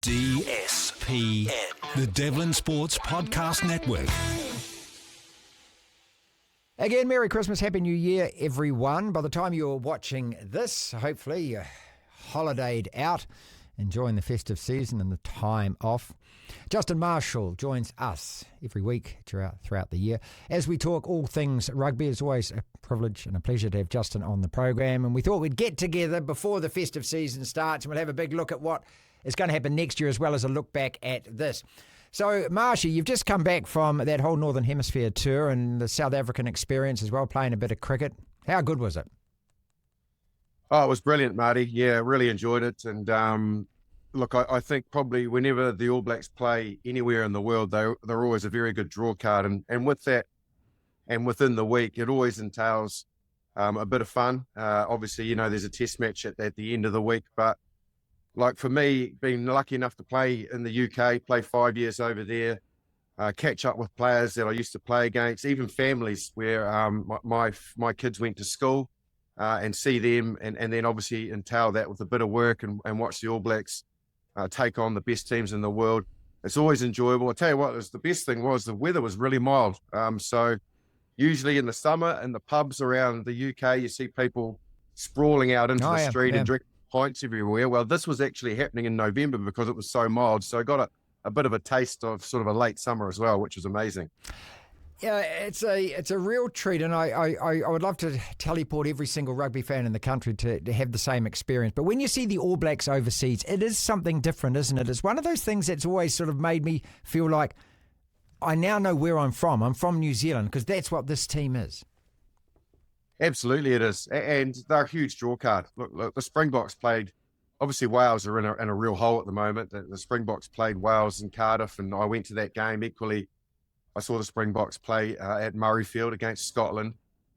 DSPN, the Devlin Sports Podcast Network. Again, Merry Christmas, Happy New Year, everyone. By the time you're watching this, hopefully you're holidayed out, enjoying the festive season and the time off. Justin Marshall joins us every week throughout the year as we talk all things rugby. It's always a privilege and a pleasure to have Justin on the program, and we thought we'd get together before the festive season starts and we'll have a big look at what is going to happen next year, as well as a look back at this. So, Marshy, you've just come back from that whole Northern Hemisphere tour and the South African experience as well, playing a bit of cricket. How good was it? Oh, it was brilliant, Marty. Yeah, really enjoyed it. And look, I think probably whenever the All Blacks play anywhere in the world, they're always a very good draw card. And with that, and within the week, it always entails a bit of fun. Obviously, you know, there's a test match at the end of the week, but like for me, being lucky enough to play in the UK, play 5 years over there, catch up with players that I used to play against, even families where my kids went to school, and see them, and then obviously entail that with a bit of work and watch the All Blacks take on the best teams in the world. It's always enjoyable. I tell you what, the best thing was the weather was really mild. So usually in the summer in the pubs around the UK, you see people sprawling out into the street and drinking pints everywhere. Well, this was actually happening in November because it was so mild. So I got a bit of a taste of sort of a late summer as well, which was amazing. Yeah, it's a real treat, and I would love to teleport every single rugby fan in the country to have the same experience. But when you see the All Blacks overseas, it is something different, isn't it? It's one of those things that's always sort of made me feel like I now know where I'm from. I'm from New Zealand, because that's what this team is. Absolutely, it is, and they're a huge draw card. Look, the Springboks played. Obviously, Wales are in a real hole at the moment. The Springboks played Wales in Cardiff, and I went to that game. Equally, I saw the Springboks play at Murrayfield against Scotland,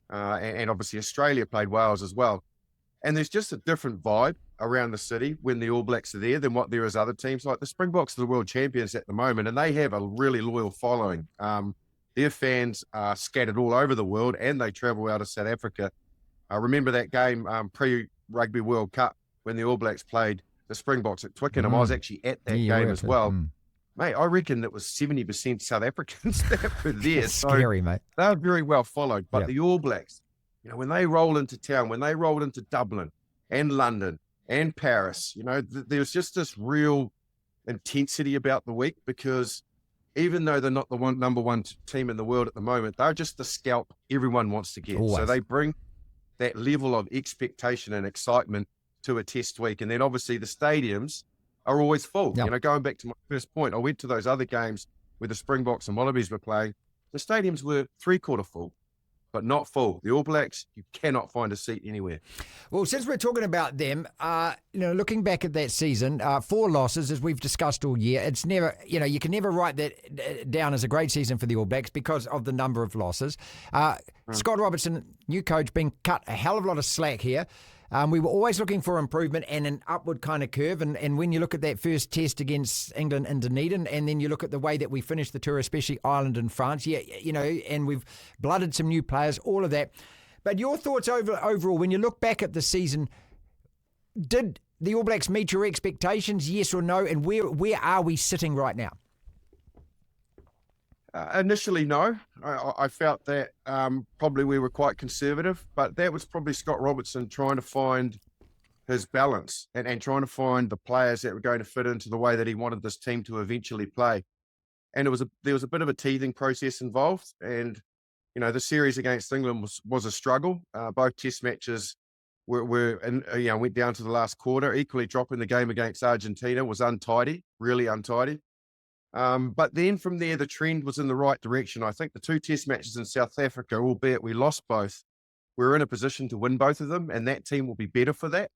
and obviously Australia played Wales as well. And there's just a different vibe around the city when the All Blacks are there than what there is other teams. Like the Springboks are the world champions at the moment, and they have a really loyal following. Their fans are scattered all over the world, and they travel out of South Africa. I remember that game pre-Rugby World Cup when the All Blacks played the Springboks at Twickenham. I was actually at that game as well. Mate, I reckon it was 70% South Africans that were there. It's scary, mate. They're very well followed. But the All Blacks, you know, when they roll into town, when they rolled into Dublin and London and Paris, you know, there's just this real intensity about the week, because even though they're not the number one team in the world at the moment, they're just the scalp everyone wants to get. Always. So they bring that level of expectation and excitement to a test week. And then obviously the stadiums are always full. Yep. You know, going back to my first point, I went to those other games where the Springboks and Wallabies were playing. The stadiums were three-quarter full, but not full. The All Blacks, you cannot find a seat anywhere. Well, since we're talking about them, you know, looking back at that season, 4 losses, as we've discussed all year, it's never, you know, you can never write that down as a great season for the All Blacks because of the number of losses. Scott Robertson, new coach, being cut a hell of a lot of slack here. We were always looking for improvement and an upward kind of curve. And when you look at that first test against England in Dunedin, and then you look at the way that we finished the tour, especially Ireland and France, you know, and we've blooded some new players, all of that. But your thoughts overall, when you look back at the season, did the All Blacks meet your expectations, yes or no? And where are we sitting right now? Initially, no. I felt that probably we were quite conservative, but that was probably Scott Robertson trying to find his balance and trying to find the players that were going to fit into the way that he wanted this team to eventually play. And there was a bit of a teething process involved. And, you know, the series against England was a struggle. Both test matches went down to the last quarter. Equally, dropping the game against Argentina was untidy, really untidy. But then from there, the trend was in the right direction. I think the 2 test matches in South Africa, albeit we lost both, we were in a position to win both of them, and that team will be better for that.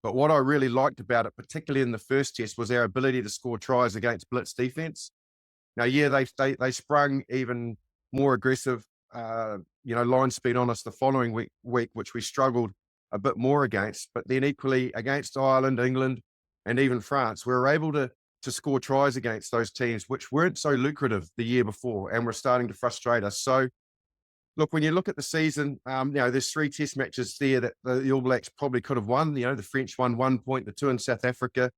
But what I really liked about it, particularly in the first test, was our ability to score tries against blitz defense. Now, they sprung even more aggressive, line speed on us the following week, which we struggled a bit more against. But then equally against Ireland, England, and even France, we were able to score tries against those teams, which weren't so lucrative the year before, and were starting to frustrate us. So, look, when you look at the season, there's 3 test matches there that the All Blacks probably could have won. You know, the French won 1 point, the 2 in South Africa.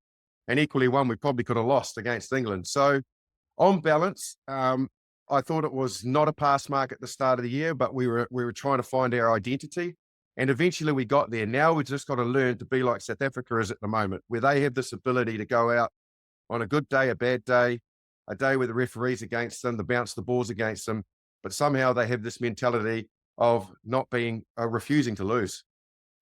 and equally one we probably could have lost against England. So on balance, I thought it was not a pass mark at the start of the year, but we were trying to find our identity. And eventually we got there. Now we've just got to learn to be like South Africa is at the moment, where they have this ability to go out on a good day, a bad day, a day where the referee's against them, the bounce the balls against them, but somehow they have this mentality of not being, refusing to lose.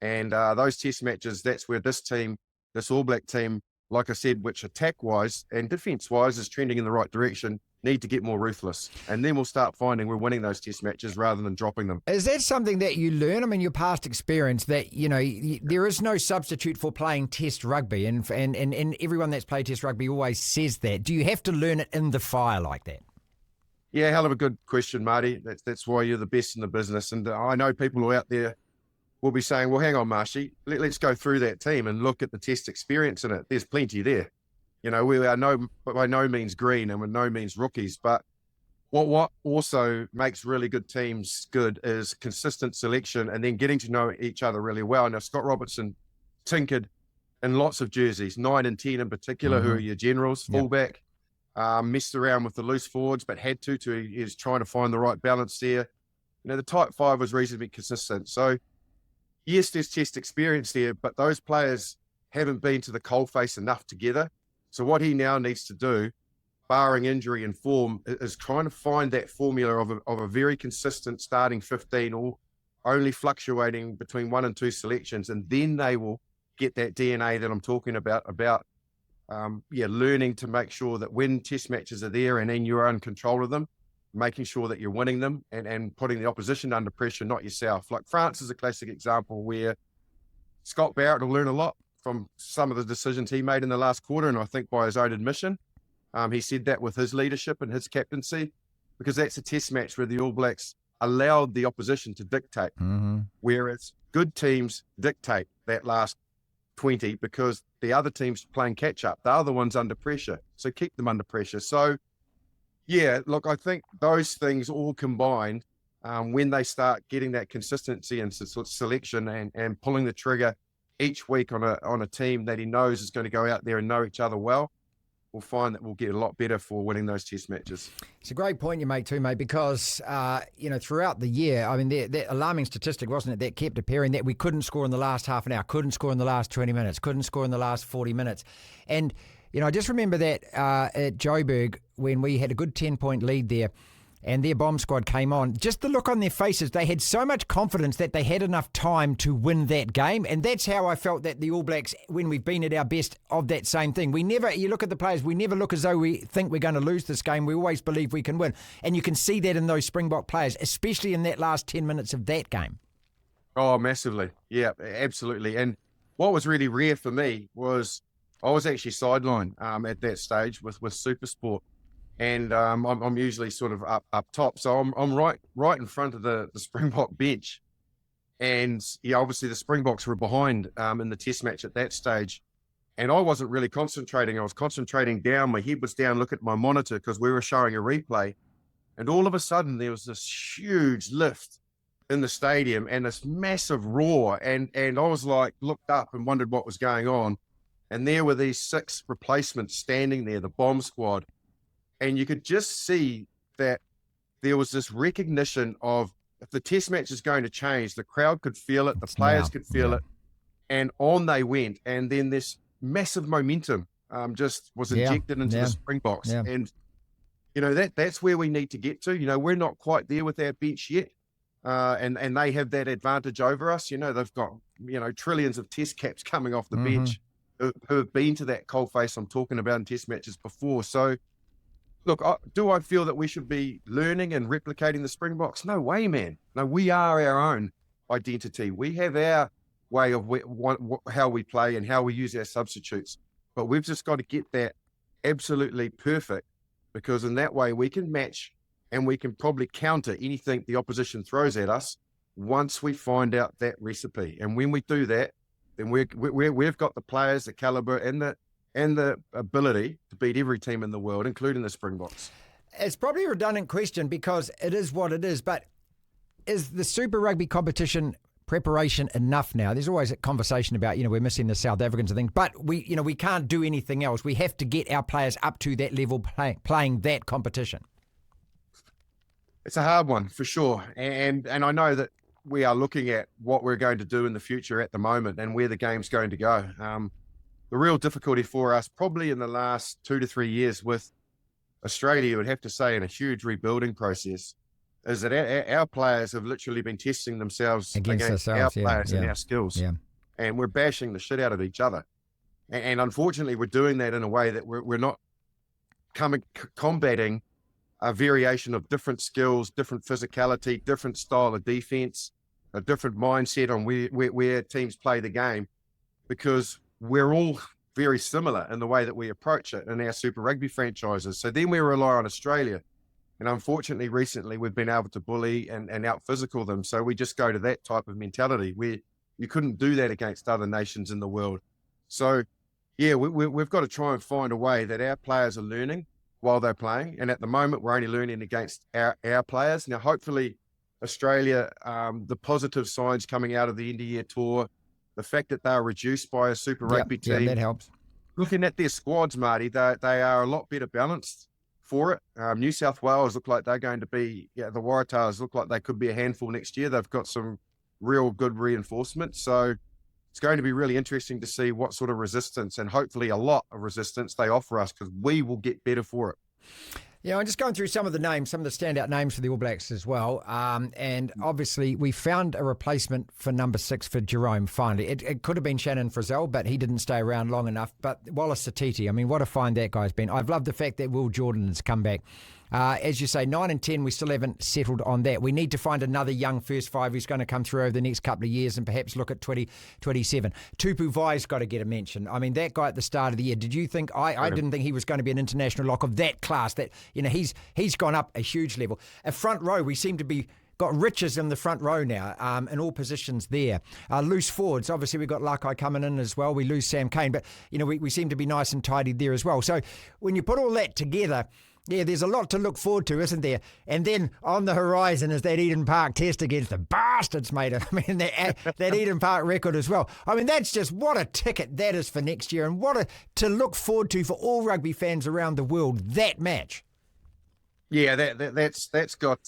And those test matches, that's where this team, this All Black team, like I said, which attack-wise and defence-wise is trending in the right direction, need to get more ruthless. And then we'll start finding we're winning those test matches rather than dropping them. Is that something that you learn? I mean, your past experience that, there is no substitute for playing test rugby. And everyone that's played test rugby always says that. Do you have to learn it in the fire like that? Yeah, hell of a good question, Marty. That's why you're the best in the business. And I know people who are out there will be saying, well, hang on, Marshy, let's go through that team and look at the test experience in it. There's plenty there. We are by no means green and we're no means rookies, but what also makes really good teams good is consistent selection and then getting to know each other really well. Now, Scott Robertson tinkered in lots of jerseys, 9 and 10 in particular, who are your generals, fullback, messed around with the loose forwards, but had to is trying to find the right balance there. The type 5 was reasonably consistent. So, yes, there's test experience there, but those players haven't been to the coalface enough together. So what he now needs to do, barring injury and form, is trying to find that formula of a very consistent starting 15 or only fluctuating between 1 and 2 selections. And then they will get that DNA that I'm talking about learning to make sure that when test matches are there and then you're in control of them, making sure that you're winning them and putting the opposition under pressure, not yourself. Like France is a classic example where Scott Barrett will learn a lot from some of the decisions he made in the last quarter, and I think by his own admission. He said that with his leadership and his captaincy, because that's a test match where the All Blacks allowed the opposition to dictate, whereas good teams dictate that last 20 because the other team's playing catch-up. The other one's under pressure, so keep them under pressure. So, yeah, look, I think those things all combined, when they start getting that consistency and selection and pulling the trigger each week on a team that he knows is going to go out there and know each other well, we'll find that we'll get a lot better for winning those test matches. It's a great point you make too, mate, because, throughout the year, I mean, that alarming statistic, wasn't it, that kept appearing that we couldn't score in the last half an hour, couldn't score in the last 20 minutes, couldn't score in the last 40 minutes. And, I just remember that at Joburg when we had a good 10-point lead there, and their bomb squad came on, just the look on their faces, they had so much confidence that they had enough time to win that game. And that's how I felt that the All Blacks, when we've been at our best of that same thing, you look at the players, we never look as though we think we're going to lose this game. We always believe we can win. And you can see that in those Springbok players, especially in that last 10 minutes of that game. Oh, massively. Yeah, absolutely. And what was really rare for me was I was actually sidelined at that stage with Super Sport. And I'm usually sort of up top, so I'm right in front of the Springbok bench, and obviously the Springboks were behind in the Test match at that stage, and I wasn't really concentrating. I was concentrating down. My head was down, looking at my monitor because we were showing a replay, and all of a sudden there was this huge lift in the stadium and this massive roar, and I was like looked up and wondered what was going on, and there were these 6 replacements standing there, the bomb squad. And you could just see that there was this recognition of if the test match is going to change, the crowd could feel it, the players could feel it, and on they went. And then this massive momentum just was injected into the Springboks. Yeah. And, that's where we need to get to. We're not quite there with our bench yet. And they have that advantage over us. They've got, trillions of test caps coming off the bench who have been to that coalface I'm talking about in test matches before. So, look, do I feel that we should be learning and replicating the Springboks? No way, man. No, we are our own identity. We have our way of how we play and how we use our substitutes. But we've just got to get that absolutely perfect, because in that way we can match and we can probably counter anything the opposition throws at us once we find out that recipe. And when we do that, then we've got the players, the caliber, and the ability to beat every team in the world, including the Springboks. It's probably a redundant question because it is what it is, but is the Super Rugby competition preparation enough now? There's always a conversation about, we're missing the South Africans and things, but we can't do anything else. We have to get our players up to that level playing that competition. It's a hard one for sure. And I know that we are looking at what we're going to do in the future at the moment and where the game's going to go. The real difficulty for us probably in the last 2 to 3 years with Australia, you would have to say, in a huge rebuilding process, is that our players have literally been testing themselves against our players and our skills. Yeah. And we're bashing the shit out of each other. And unfortunately, we're doing that in a way that we're not combating a variation of different skills, different physicality, different style of defense, a different mindset on where teams play the game, because we're all very similar in the way that we approach it in our Super Rugby franchises. So then we rely on Australia. And unfortunately, recently, we've been able to bully and out-physical them. So we just go to that type of mentality where you couldn't do that against other nations in the world. So, yeah, we've got to try and find a way that our players are learning while they're playing. And at the moment, we're only learning against our players. Now, hopefully, Australia, the positive signs coming out of the end of year tour, the fact that they're reduced by a Super Rugby team. Yeah, that helps. Looking at their squads, Marty, they are a lot better balanced for it. New South Wales look like they're going to be, the Waratahs look like they could be a handful next year. They've got some real good reinforcement. So it's going to be really interesting to see what sort of resistance and hopefully a lot of resistance they offer us, because we will get better for it. Yeah, I'm just going through some of the standout names for the All Blacks as well. And obviously, we found a replacement for number 6 for Jerome finally. It could have been Shannon Frizzell, but he didn't stay around long enough. But Wallace Satiti, I mean, what a find that guy's been. I've loved the fact that Will Jordan has come back. As you say, 9 and 10, we still haven't settled on that. We need to find another young first five who's going to come through over the next couple of years and perhaps look at 2027. Tupu Vai's got to get a mention. I mean, that guy at the start of the year, did you think, I didn't think he was going to be an international lock of that class, that, he's gone up a huge level. A front row, we seem to be got riches in the front row now, in all positions there. Loose forwards, obviously we've got Lakai coming in as well. We lose Sam Cane, but, we seem to be nice and tidy there as well. So when you put all that together, yeah, there's a lot to look forward to, isn't there? And then on the horizon is that Eden Park test against the bastards, mate. I mean, that Eden Park record as well. I mean, that's just what a ticket that is for next year, and what to look forward to for all rugby fans around the world, that match. Yeah, that's got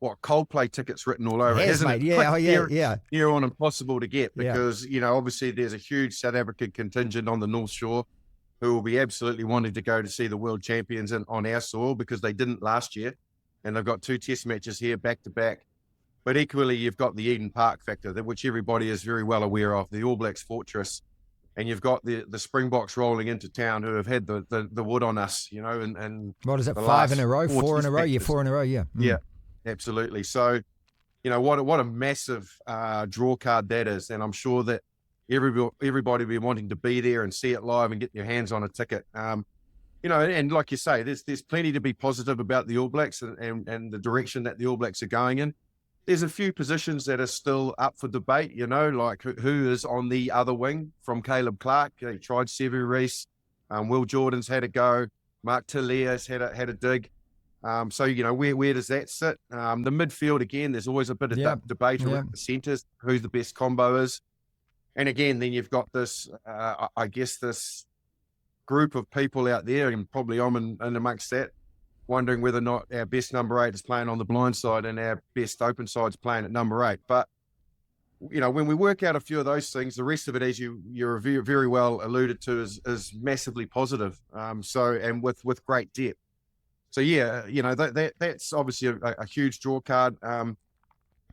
Coldplay tickets written all over it, hasn't it? Yeah. Near on impossible to get because, obviously there's a huge South African contingent on the North Shore who will be absolutely wanting to go to see the world champions on our soil, because they didn't last year. And they've got 2 test matches here back to back. But equally, you've got the Eden Park factor, which everybody is very well aware of, the All Blacks fortress. And you've got the Springboks rolling into town, who have had the wood on us, and what is it, 5 in a row, 4 in a row? Yeah, 4 in a row, yeah. Yeah, absolutely. So, what a massive draw card that is. And I'm sure that everybody will be wanting to be there and see it live and get their hands on a ticket. And like you say, there's plenty to be positive about the All Blacks and the direction that the All Blacks are going in. There's a few positions that are still up for debate, like who is on the other wing from Caleb Clark. He tried Sevu Reece. Will Jordan's had a go. Mark Talia's had a dig. So, where does that sit? The midfield, again, there's always a bit of debate around the centres, who the best combo is. And again, then you've got this, this group of people out there, and probably I'm in amongst that, wondering whether or not our best number 8 is playing on the blind side and our best open side's playing at number 8. But, when we work out a few of those things, the rest of it, as you're very well alluded to, is massively positive. And with great depth. So, that's obviously a huge draw card.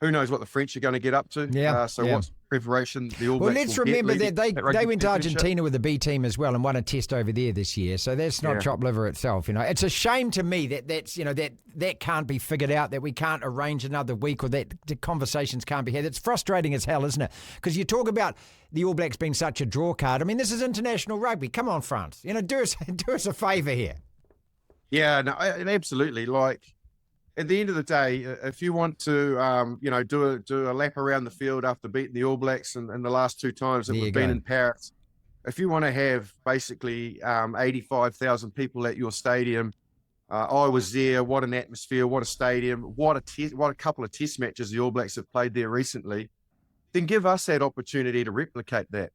Who knows what the French are going to get up to? What's preparation the All Blacks? Well, let's remember that they went to Argentina with the B team as well and won a test over there this year. So that's not chopped liver itself. It's a shame to me that can't be figured out, that we can't arrange another week, or that the conversations can't be had. It's frustrating as hell, isn't it? Because you talk about the All Blacks being such a draw card. I mean, this is international rugby. Come on, France. Do us a favour here. Yeah, no, absolutely. At the end of the day, if you want to, do a lap around the field after beating the All Blacks in the last 2 times that we've been in Paris, if you want to have basically 85,000 people at your stadium, I was there. What an atmosphere! What a stadium! What a couple of test matches the All Blacks have played there recently. then give us that opportunity to replicate that.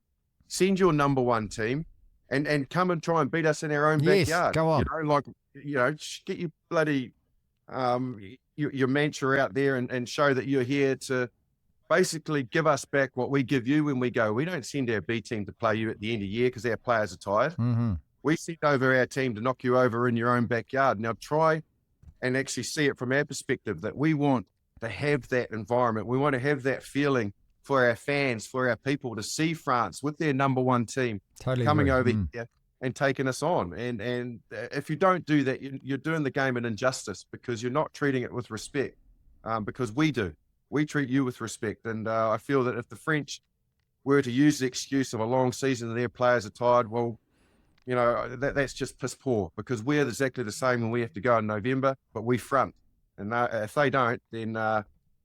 Send your number one team and come and try and beat us in our own backyard. Go on. Just get your bloody your mantra out there and show that you're here to basically give us back what we give you when we go. We don't send our B team to play you at the end of the year because our players are tired. Mm-hmm. We send over our team to knock you over in your own backyard. Now try and actually see it from our perspective that we want to have that environment. We want to have that feeling for our fans, for our people to see France with their number one team coming over here and taking us on. And if you don't do that, you're doing the game an injustice because you're not treating it with respect because we do. We treat you with respect. And I feel that if the French were to use the excuse of a long season and their players are tired, well, that's just piss poor because we're exactly the same when we have to go in November, but we front. And if they don't, then,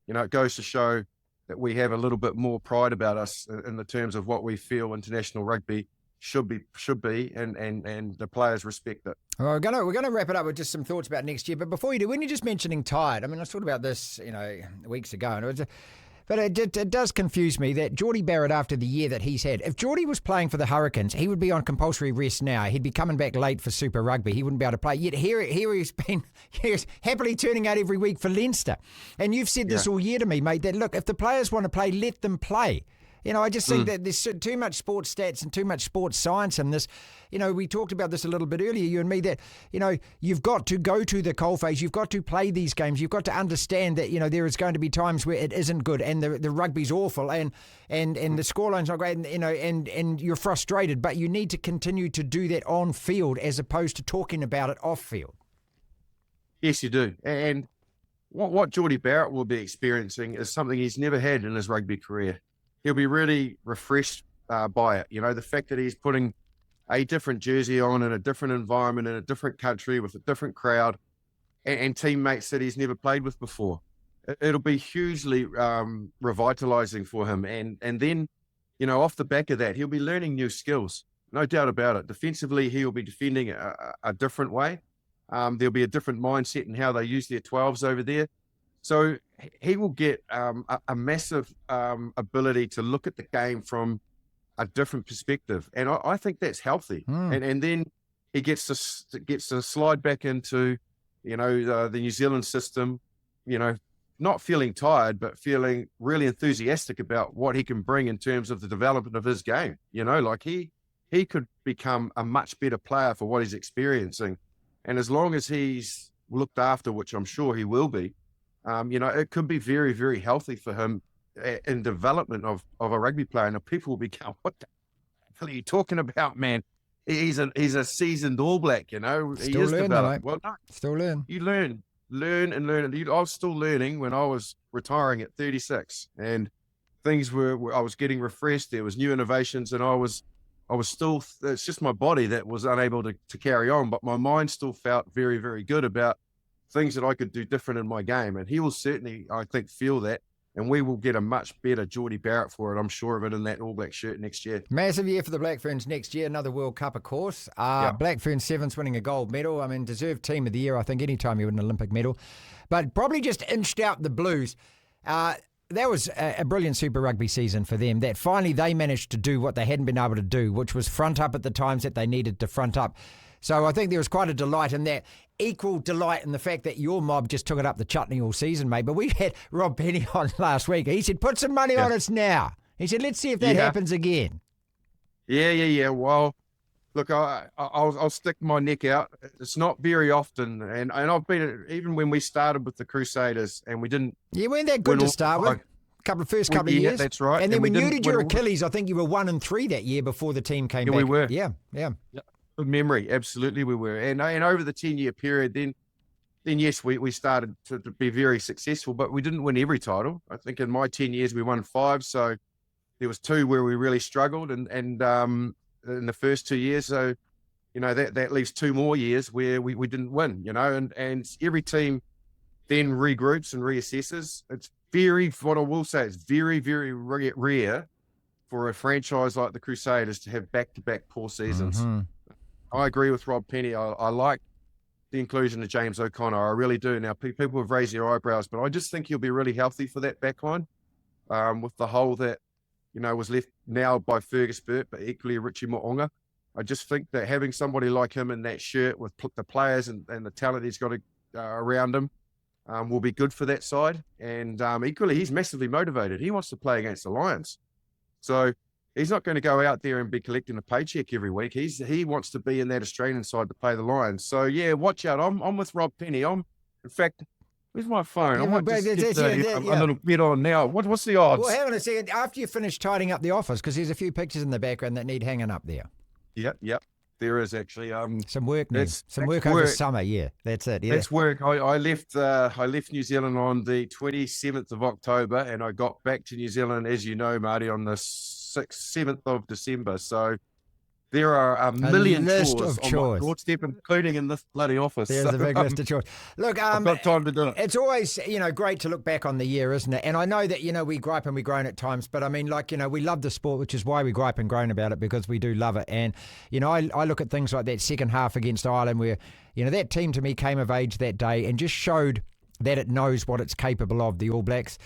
it goes to show that we have a little bit more pride about us in the terms of what we feel international rugby should be, and the players respect it. Well, we're gonna wrap it up with just some thoughts about next year. But before you do, when you're just mentioning tired, I mean, I thought about this, weeks ago, and but it does confuse me that Geordie Barrett, after the year that he's had, if Geordie was playing for the Hurricanes, he would be on compulsory rest now. He'd be coming back late for Super Rugby. He wouldn't be able to play. Yet here he's happily turning out every week for Leinster. And you've said this all year to me, mate, that look, if the players want to play, let them play. I just think that there's too much sports stats and too much sports science in this. We talked about this a little bit earlier, you and me, that, you've got to go to the coalface. You've got to play these games. You've got to understand that, there is going to be times where it isn't good and the rugby's awful and the scoreline's not great and you're frustrated, but you need to continue to do that on field as opposed to talking about it off field. Yes, you do. And what Geordie Barrett will be experiencing is something he's never had in his rugby career. He'll be really refreshed by it. The fact that he's putting a different jersey on in a different environment, in a different country, with a different crowd and teammates that he's never played with before. It'll be hugely revitalizing for him. And then, off the back of that, he'll be learning new skills. No doubt about it. Defensively, he'll be defending a different way. There'll be a different mindset in how they use their 12s over there. So he will get a massive ability to look at the game from a different perspective, and I think that's healthy. And then he gets to slide back into, the New Zealand system, not feeling tired, but feeling really enthusiastic about what he can bring in terms of the development of his game. Like he could become a much better player for what he's experiencing, and as long as he's looked after, which I'm sure he will be. It could be very, very healthy for him in development of a rugby player. And people will be going, what the hell are you talking about, man? He's a seasoned All Black, He is developed. Well, no, still learn. You learn and learn. I was still learning when I was retiring at 36, and things I was getting refreshed. There was new innovations, and I was still. It's just my body that was unable to carry on, but my mind still felt very, very good about things that I could do different in my game. And he will certainly, I think, feel that. And we will get a much better Geordie Barrett for it, I'm sure of it, in that All Black shirt next year. Massive year for the Black Ferns next year, another World Cup, of course. Black Ferns Sevens winning a gold medal. I mean, deserved team of the year, I think, anytime you win an Olympic medal. But probably just inched out the Blues. That was a brilliant Super Rugby season for them, that finally they managed to do what they hadn't been able to do, which was front up at the times that they needed to front up. So I think there was quite a delight in that. Equal delight in the fact that your mob just took it up the chutney all season, mate. But we had Rob Penny on last week. He said, put some money on us now. He said, let's see if that happens again. Yeah. Well, look, I'll stick my neck out. It's not very often. And I've been, even when we started with the Crusaders and we didn't. You weren't that good to start with. First couple of years. That's right. And then when you did your Achilles, I think you were 1-3 that year before the team came back. We were. Yeah. Good memory, absolutely we were. And over the 10-year period, then yes, we started to be very successful, but we didn't win every title. I think in my 10 years, we won 5. So there was 2 where we really struggled and in the first 2 years. So, that leaves 2 more years where we didn't win, and every team then regroups and reassesses. What I will say, it's very, very rare for a franchise like the Crusaders to have back-to-back poor seasons. Mm-hmm. I agree with Rob Penny. I like the inclusion of James O'Connor. I really do. Now, people have raised their eyebrows, but I just think he'll be really healthy for that backline. with the hole that, was left now by Fergus Burt, but equally Richie Mo'onga. I just think that having somebody like him in that shirt with the players and the talent he's got around him will be good for that side. And equally, he's massively motivated. He wants to play against the Lions. So he's not going to go out there and be collecting a paycheck every week. He wants to be in that Australian side to play the Lions. So, yeah, watch out. I'm with Rob Penny. In fact, where's my phone? I might just get a little bit on now. What's the odds? Well, hang on a second. After you finish tidying up the office, because there's a few pictures in the background that need hanging up there. Yep. There is actually some work needs. Some work over summer. Yeah, that's it. Yeah. That's work. I left New Zealand on the 27th of October, and I got back to New Zealand, as you know, Marty, on the 7th of December. So there are a million chores on my doorstep, including in this bloody office. There's a big list of chores. Look, I've got time to do it. It's always, great to look back on the year, isn't it? And I know that, we gripe and we groan at times, but I mean, we love the sport, which is why we gripe and groan about it, because we do love it. And, I look at things like that second half against Ireland where, that team to me came of age that day and just showed that it knows what it's capable of, the All Blacks.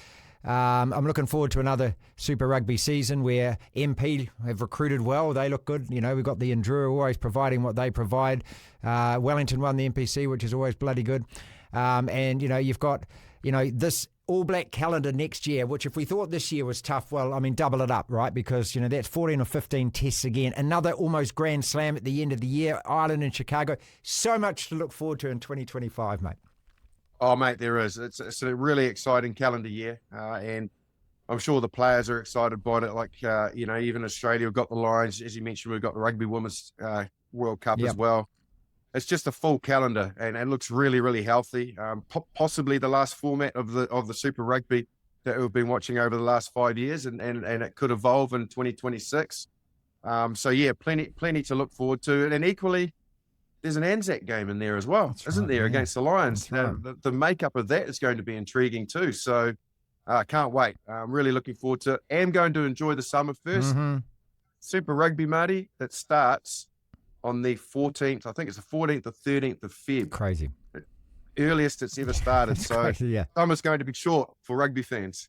I'm looking forward to another Super Rugby season where MP have recruited well. They look good. We've got the Enduro always providing what they provide. Wellington won the NPC, which is always bloody good. And, you've got, this All Black calendar next year, which if we thought this year was tough, well, I mean, double it up, right? Because, that's 14 or 15 tests again. Another almost grand slam at the end of the year, Ireland and Chicago. So much to look forward to in 2025, mate. Oh, mate, there is. It's a really exciting calendar year, and I'm sure the players are excited by it. Like, even Australia, we've got the Lions. As you mentioned, we've got the Rugby Women's World Cup as well. It's just a full calendar, and it looks really, really healthy. Possibly the last format of the Super Rugby that we've been watching over the last 5 years, and it could evolve in 2026. So, yeah, plenty to look forward to. And equally, there's an Anzac game in there as well, isn't there, against the Lions? Right. The makeup of that is going to be intriguing too. So I can't wait. I'm really looking forward to it. I'm going to enjoy the summer first. Mm-hmm. Super Rugby, Marty, that starts on the 14th. I think it's the 14th or 13th of Feb. Crazy. Earliest it's ever started. So crazy, yeah. Summer's going to be short for rugby fans.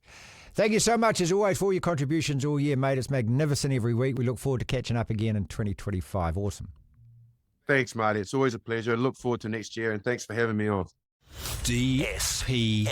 Thank you so much, as always, for all your contributions all year, mate. It's magnificent every week. We look forward to catching up again in 2025. Awesome. Thanks, Marty. It's always a pleasure. Look forward to next year, and thanks for having me on. DSPN.